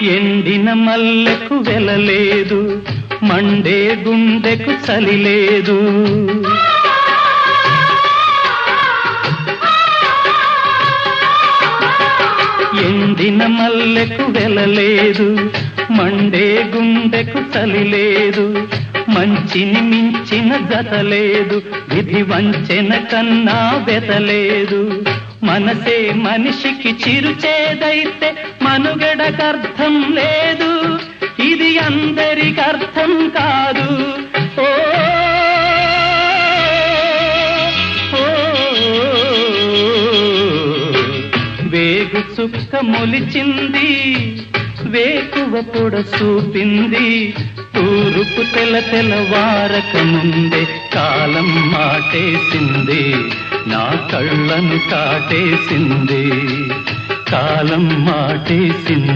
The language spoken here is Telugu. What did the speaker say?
ఎండిన మల్లెకు వెలలేదు, మండే గుండెకు చలి లేదు. ఎండిన మల్లెకు వెలలేదు, మండే గుండెకు చలి లేదు. మంచిని మించిన జత లేదు, విధి వంచెన కన్నా వెతలేదు. మనసే మనిషికి చిరుచేదైతే మనుగడకర్థం లేదు, ఇది అందరికి అర్థం కాదు. ఓ వేగు చుక్క మొలిచింది, వేకువ పొడ చూపింది. తూరుపు తెల్లవారక ముందే కాలం మాటేసింది, నా కళ్ళను కాటేసింది. కాలం మాటేసింది.